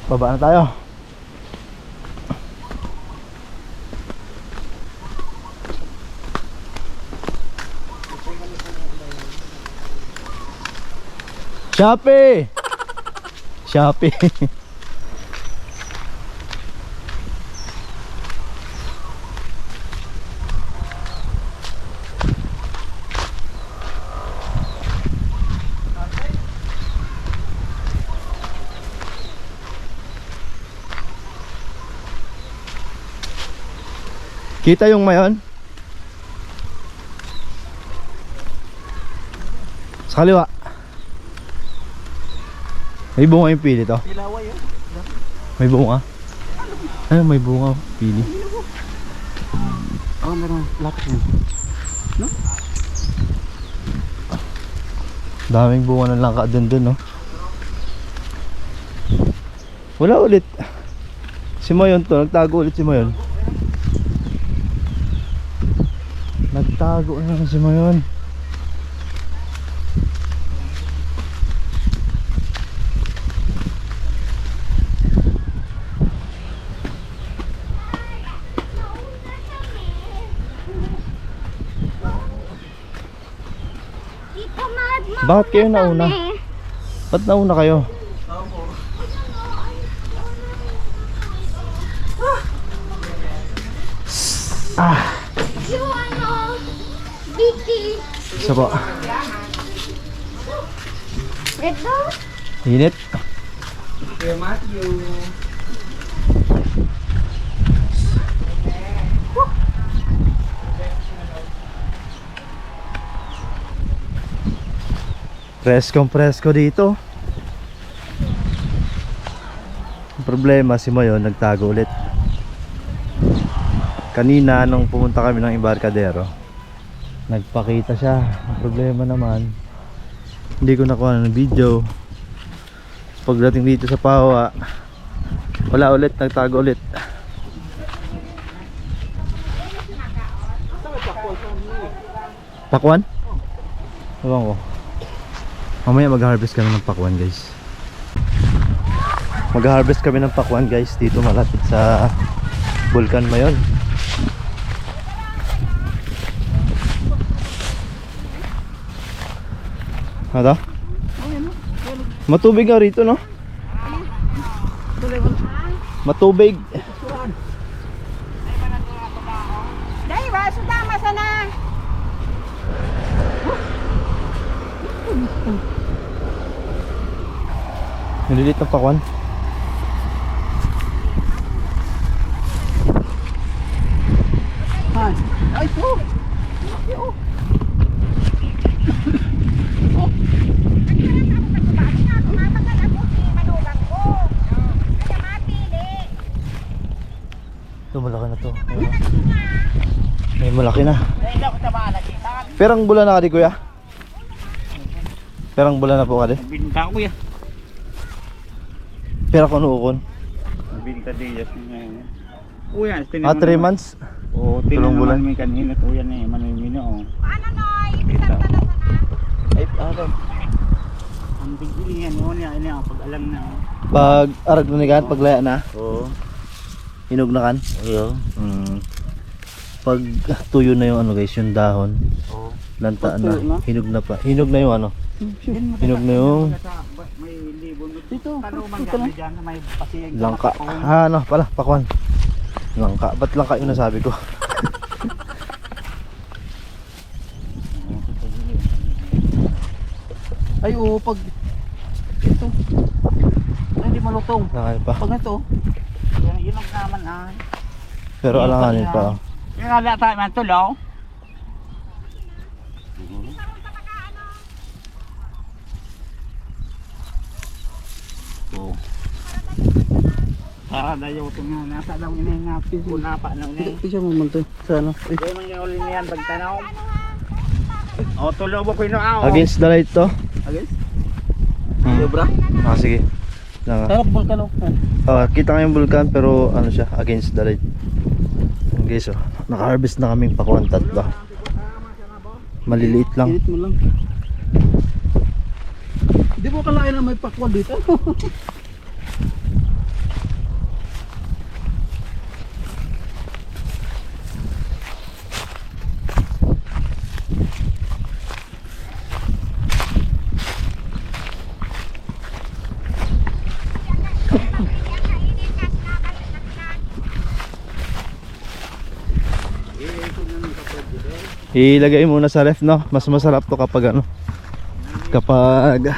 Baba na tayo. Shopee! Shopee. Kita yung mayon? Sa kaliwa. May bunga yung pili to. Ilawa yun. May bunga. Ay, may bunga pili. Oh, meron. Lapit yun. No? Daming bunga ng langka dun, no? Wala ulit. Si Mayon to, nagtago ulit si Mayon. Nagtago na si Mayon. Bakit kayo nauna? Ba't nauna kayo? Yung ano, Vicky. Isa po. Ito? Init. Kuya Matthew. Preskong-presko dito. Ang problema si Mayon nagtago ulit. Kanina nung pumunta kami ng Embarcadero, nagpakita siya. Ang problema naman, hindi ko nakuha ng video. Pagdating dito sa Pawa, wala ulit, nagtago ulit. Pakwan? Ewan ko. Mamaya mag-harvest kami ng pakwan, guys. Mag-harvest kami ng pakwan, guys, dito malapit sa Bulkan Mayon. Ano? Matubig nga rito, no? Matubig. Dahil ba, sudama sana. Nililit ng pakwan. Ay, po! Ito, malaki na to. May malaki na. Perang bulan na ka di, kuya? Perang bulan na po ka di? Binta ko ya. Pera ko nuukon. Binta diyas niya. Kuya, 3 months? Oo, Tulong bulan. tinanong naman kanina kuya na eh, manimino oh. Paano, Noy? Kita. Ay, alam. Ang bigilihan mo niya, ini pag alam na. Pag arag na nikan, pag laya na, Oo. hinog na kan. Oo. Pag tuyo na yung ano guys, yung dahon, Oo. lantaan Pag tuyo na, na? hinog na pa. Hinog na yung ano. Hinog na yung May libon mo. Dito, Tanong dito man dyan na may pasiyag. langka. Ano pala, pakwan. Langka. Ba't langka yung nasabi ko? Ay, oo, pag ito. Ay, hindi malutong. Nakaya pa. Pag ito, Yun ang naman ah. Pero alanganin pa. Yung ala tayo man tulaw. Oo. Para dayo ito nga. Nasa daw yun yung nga. Punapa na yun. ito siya mamanto. Sa ano? Ay, Hindi man yung uli niyan. Pagtanaw. O tulaw ba ko yun ako. Against the light to? agis? Sobra? Sige. Lang, Sarap bulkan kita nga yung vulkan pero ano siya, against the light. Yung guys, oh, naka-harvest na kaming pakwan tatlo. Maliliit lang. Init mo lang. Hindi mo kalain na may pakwal dito. ilagay muna sa ref, no? Mas masarap to kapag ano, kapag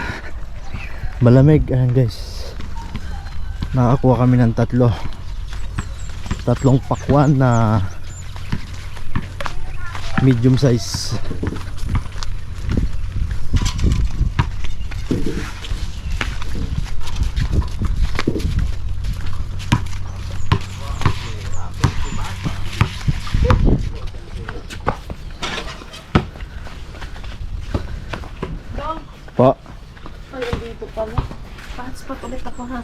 malamig. Ayan guys, nakakuha kami ng tatlong pakwan na medium size. Po. Ay, dito pala. Pa-hotspot ulit ako ha.